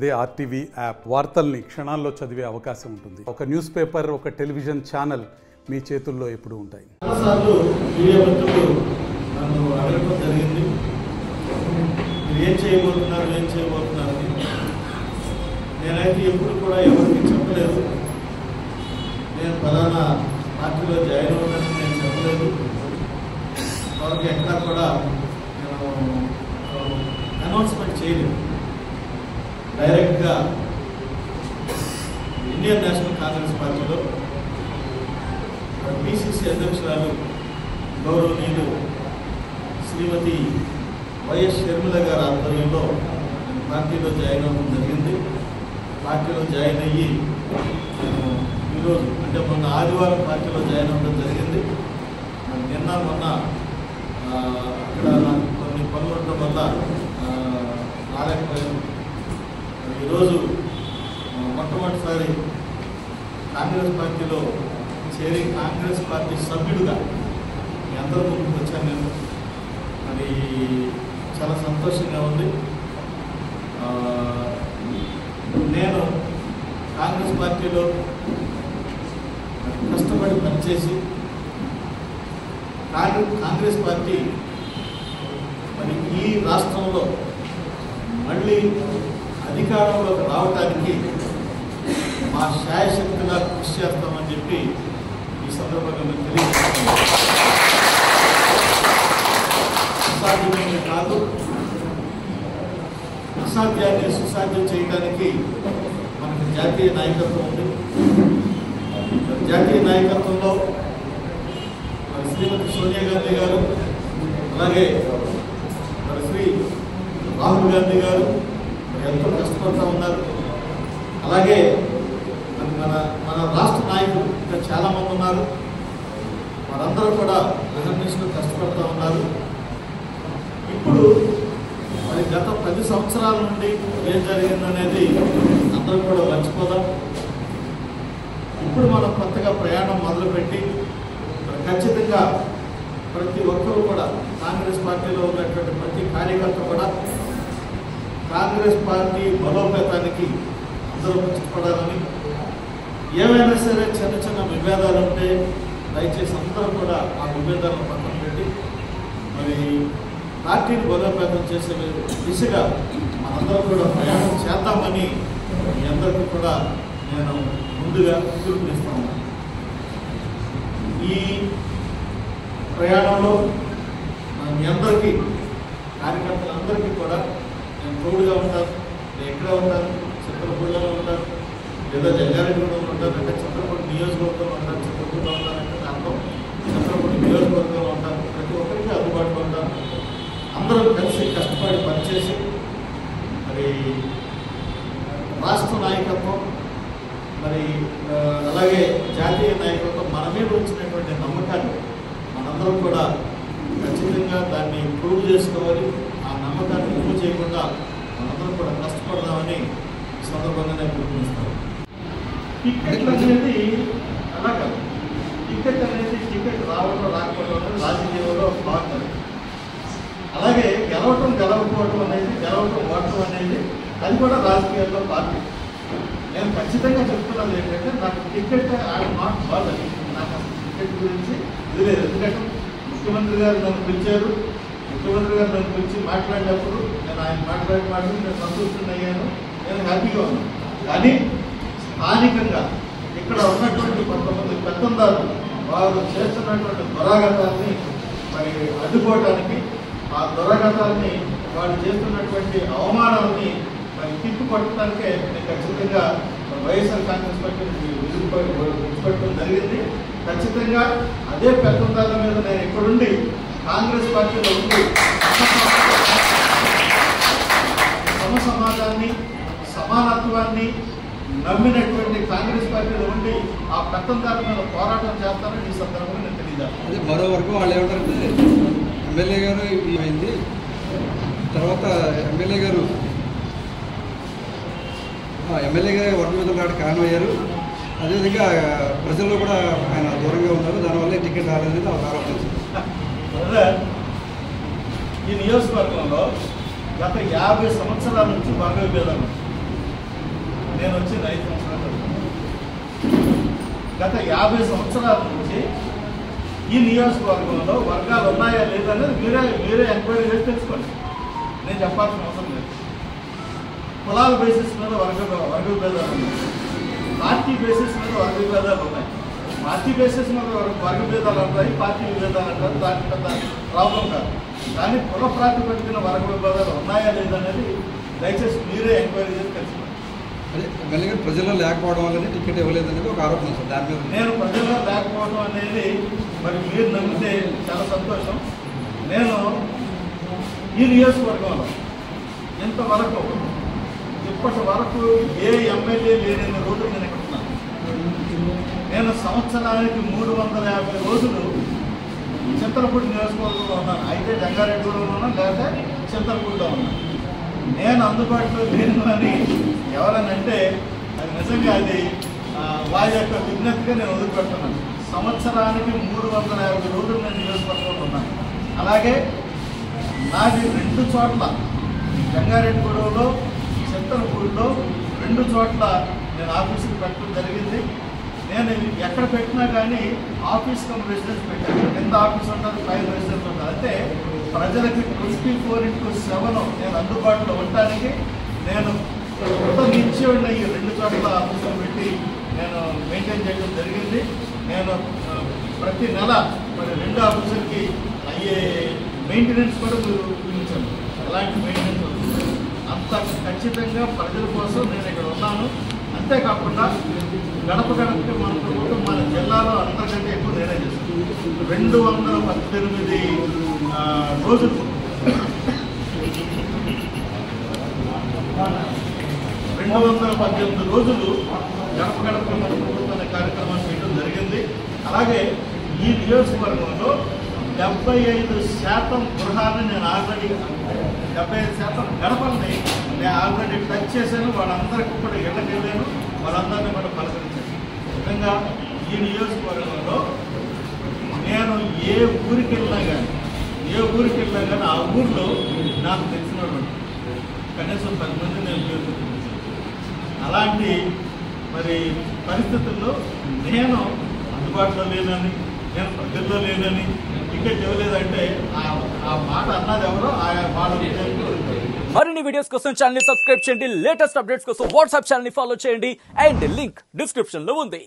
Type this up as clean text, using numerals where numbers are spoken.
అదే RTV app వార్తల్ని క్షణాల్లో చదివే అవకాశం ఉంటుంది. ఒక న్యూస్ పేపర్, ఒక టెలివిజన్ ఛానల్ మీ చేతుల్లో ఎప్పుడూ ఉంటాయి. చాలాసార్లు మీడియా మిత్రులు నన్ను అడగడం జరిగింది, మీరు ఏం చేయబోతున్నారు. నేనైతే ఎప్పుడు కూడా ఎవరికి చెప్పలేదు. నేను ఫలానా పార్టీలో జాయిన్ అవ్వడానికి నేను చెప్పలేదు. వాళ్ళకి ఎక్కడా కూడా నేను అనౌన్స్మెంట్ చేయలేదు. డైరెక్ట్గా ఇండియన్ నేషనల్ కాంగ్రెస్ పార్టీలో పిసిసి అధ్యక్షురాలు గౌరవనీయులు శ్రీమతి వైఎస్ షర్మిల గారి ఆధ్వర్యంలో పార్టీలో జాయిన్ అవ్వడం జరిగింది. పార్టీలో జాయిన్ అయ్యి ఈరోజు అంటే మొన్న ఆదివారం పార్టీలో జాయిన్ అవ్వడం జరిగింది. నిన్న మొన్న అక్కడ నాకు కొన్ని పనులు ఉండడం వల్ల రాలేకపోయాను. ఈరోజు మొట్టమొదటిసారి కాంగ్రెస్ పార్టీలో చేరి కాంగ్రెస్ పార్టీ సభ్యుడుగా మీ అందరూ ముందుకు వచ్చాను. నేను మరి చాలా సంతోషంగా ఉంది. నేను కాంగ్రెస్ పార్టీలో కష్టపడి పనిచేసి కాంగ్రెస్ పార్టీ మరి ఈ రాష్ట్రంలో మళ్ళీ అధికారంలోకి రావడానికి మా శాయశక్తిగా కృషి చేస్తామని చెప్పి ఈ సందర్భంగా మేము తెలియజేస్తున్నాం. అసాధ్యమైన కాదు, అసాధ్యాన్ని సుసాధ్యం చేయడానికి మనకి జాతీయ నాయకత్వం ఉంది. జాతీయ నాయకత్వంలో మరి శ్రీమతి సోనియా గాంధీ గారు, అలాగే మరి శ్రీ రాహుల్ గాంధీ గారు ఎంతో కష్టపడుతూ ఉన్నారు. అలాగే మన రాష్ట్ర నాయకులు ఇంకా చాలామంది ఉన్నారు. వారందరూ కూడా అహర్నిశలు కష్టపడుతూ ఉన్నారు. ఇప్పుడు మరి గత 10 సంవత్సరాల నుండి ఏం జరిగిందనేది అందరూ కూడా మర్చిపోదాం. ఇప్పుడు మనం కొత్తగా ప్రయాణం మొదలుపెట్టి ఖచ్చితంగా ప్రతి ఒక్కరూ కూడా కాంగ్రెస్ పార్టీలో ఉన్నటువంటి ప్రతి కార్యకర్త కూడా కాంగ్రెస్ పార్టీ బలోపేతానికి అందరూ కష్టపడాలని, ఏమైనా సరే చిన్న చిన్న విభేదాలు ఉంటే దయచేసి అందరూ కూడా ఆ విభేదాలను పక్కన పెట్టి మరి పార్టీని బలోపేతం చేసే దిశగా మనందరం కూడా ప్రయాణం చేద్దామని మీ అందరికీ కూడా నేను ముందుగా పిలుపునిస్తాను. ఈ ప్రయాణంలో మీ అందరికీ కార్యకర్తలందరికీ కూడా నేను తోడుగా ఉంటాను. నేను ఎక్కడ ఉంటాను, చిత్రపూడిలో ఉంటాను, లేదా జంగారెడ్డిగూడలో ఉంటాను, అంటే చిత్రపూడి నియోజకవర్గంలో ఉంటాను. చిత్రపూడిలో ఉంటానంటే దాంట్లో చిత్రపూడి నియోజకవర్గంలో ఉంటాను. ప్రతి ఒక్కరికి అందుబాటులో ఉంటాను. అందరూ కలిసి కష్టపడి పనిచేసి మరి రాష్ట్ర నాయకత్వం మరి అలాగే జాతీయ నాయకత్వం మన మీద వచ్చినటువంటి నమ్మకాన్ని మనందరం కూడా ఖచ్చితంగా దాన్ని ప్రూవ్ చేసుకోవాలి. ఆ నమ్మకాన్ని ప్రూవ్ చేయకుండా మనందరం కూడా కష్టపడదామని ఈ సందర్భంగా నేను పిలుపునిస్తాను. టికెట్ అనేది అలా కాదు. టికెట్ రావడం రాకపోవడం అనేది రాజకీయంలో భాగం. అలాగే గెలవకపోవడం అనేది, ఓటం అనేది అది కూడా రాజకీయాల్లో పార్టీ. నేను ఖచ్చితంగా చెప్తున్నది ఏంటంటే నాకు టికెట్ ఐఎమ్ నాట్ బాదర్. నాకు అసలు టికెట్ గురించి ఇది లేదు. ఎందుకంటే ముఖ్యమంత్రి గారు నన్ను పిలిచారు. ముఖ్యమంత్రి గారు నన్ను పిలిచి మాట్లాడినప్పుడు నేను ఆయన మాట్లాడి నేను సంతృప్తిని అయ్యాను. నేను హ్యాపీగా ఉన్నాను. కానీ స్థానికంగా ఇక్కడ ఉన్నటువంటి కొంతమంది పెత్తందారులు వారు చేస్తున్నటువంటి దురాగతాన్ని మరి అడ్డుకోవడానికి, ఆ దురాగతాన్ని వాళ్ళు చేస్తున్నటువంటి అవమానాన్ని మరి తిప్పికొట్టడానికే నేను ఖచ్చితంగా వైఎస్ఆర్ కాంగ్రెస్ పార్టీని విడిచిపెట్టడం జరిగింది. ఖచ్చితంగా అదే పెత్తందారుల మీద నేను ఇక్కడుండి కాంగ్రెస్ పార్టీలో ఉండి సమాజాన్ని, సమానత్వాన్ని నమ్మినటువంటి కాంగ్రెస్ పార్టీలో ఉండి ఆ పెత్తందారుల మీద పోరాటం చేస్తానని ఈ సందర్భంగా నేను తెలియజేస్తాను. అదే మరో వరకు వాళ్ళు ఏమంటారంటే ఎమ్మెల్యే గారు అయింది, తర్వాత ఎమ్మెల్యే గారు వర్గ మీద కారణం అయ్యారు. అదేవిధంగా ప్రజల్లో కూడా ఆయన దూరంగా ఉన్నారు. దానివల్ల టికెట్ రాలేదని ఆరోపించారు. ఈ నియోజకవర్గంలో గత 50 సంవత్సరాల నుంచి వర్గ విభేదాలు గత 50 సంవత్సరాల నుంచి ఈ నియోజకవర్గంలో వర్గాలు ఉన్నాయా లేదా అనేది మీరే ఎంక్వైరీ చేసి తెలుసుకోండి. నేను చెప్పాల్సిన అవసరం లేదు. కులాల బేసిస్ మీద వర్గ భేదాలు ఉన్నాయి, పార్టీ బేసిస్ మీద వర్గ భేదాలు ఉన్నాయి. పార్టీ బేసిస్ మీద వర్గ భేదాలు ఉంటాయి, పార్టీ విభేదాలు అంటారు, దానికి పెద్ద ప్రాబ్లం కాదు. కానీ కుల ప్రాతిపదికన వర్గ విభేదాలు ఉన్నాయా లేదా అనేది దయచేసి మీరే ఎంక్వైరీ చేసి తెలుసుకోండి. అదే మెల్లిగా ప్రజల్లో లేకపోవడం వల్లనే టికెట్ ఇవ్వలేదు అనేది ఒక ఆరోపణ సార్. దాని మీద నేను ప్రజల్లో లేకపోవడం అనేది మరి మీరు నమ్మితే చాలా సంతోషం. నేను ఈ నియోజకవర్గంలో ఇంతవరకు ఇప్పటి వరకు ఏ ఎమ్మెల్యే లేని రోజులు నేను ఇక్కడ ఉన్నాను. నేను సంవత్సరానికి 350 రోజులు చింతలపూడి నియోజకవర్గంలో ఉన్నాను. అయితే జంగారెడ్డిగూడలో ఉన్నాను, లేదా చింతలపూడిలో ఉన్నాను. నేను అందుబాటులో లేను అని ఎవరనంటే అది నిజంగా అది వారి యొక్క విజ్ఞప్తిగా నేను వదిలిపెడుతున్నాను. సంవత్సరానికి 350 రోజులు నేను నియోజకవర్గంలో ఉన్నాను. అలాగే నాది 2 చోట్ల జంగారెడ్డిగూడలో, చింతలపూడిలో 2 చోట్ల నేను ఆఫీసులు పెట్టడం జరిగింది. నేను ఎక్కడ పెట్టినా కానీ ఆఫీస్ కమ్ రెసిడెన్స్ పెట్టాను. కింద ఆఫీస్ ఉంటుంది, పైన రెసిడెన్స్ ఉంటుంది. అంటే ప్రజలకి 24/7 నేను అందుబాటులో ఉండటానికి నేను నిత్యం ఈ 2 చోట్ల ఆఫీసులు పెట్టి నేను మెయింటైన్ చేయడం జరిగింది. నేను ప్రతి నెల మరి 2 ఆఫీసులకి అయ్యే మెయింటెనెన్స్ కూడా మీరు ఊహించండి, ఎలాంటి మెయింటెనెన్స్ అవుతుంది. అంత ఖచ్చితంగా ప్రజల కోసం నేను ఇక్కడ ఉన్నాను. అంతేకాకుండా గడప గడపకి మన ప్రభుత్వం మన జిల్లాలో అందరికంటే ఎక్కువ నేనే చేస్తాను. 218 రోజులు 218 రోజులు గడప గడప మన ప్రభుత్వం అనే కార్యక్రమాన్ని చేయడం జరిగింది. అలాగే ఈ నియోజకవర్గంలో 75% గృహాన్ని నేను ఆల్రెడీ 75% గడపల్ని నేను ఆల్రెడీ టచ్ చేశాను. వాళ్ళందరికీ కూడా ఇళ్ళకి వెళ్ళాను, వాళ్ళందరినీ కూడా పలకరించాను. నిజంగా ఈ నియోజకవర్గంలో నేను ఏ ఊరికి వెళ్ళినా కానీ ఆ ఊరిలో నాకు తెలిసిన వాళ్ళు కనీసం 10 మంది నేను ఉపయోగించాను. అలాంటి మరి పరిస్థితుల్లో నేను అందుబాటులో లేనని, నేను ప్రజల్లో లేనని, టికెట్ ఇవ్వలేదంటే ఆ మాట అన్నది ఎవరో వాళ్ళు. మరిన్ని వీడియోస్ కోసం ఛానల్ ని సబ్స్క్రైబ్ చేయండి, లేటెస్ట్ అప్డేట్స్ కోసం వాట్సాప్ ఛానల్ ని ఫాలో చేయండి అండ్ లింక్ డిస్క్రిప్షన్ లో ఉంది.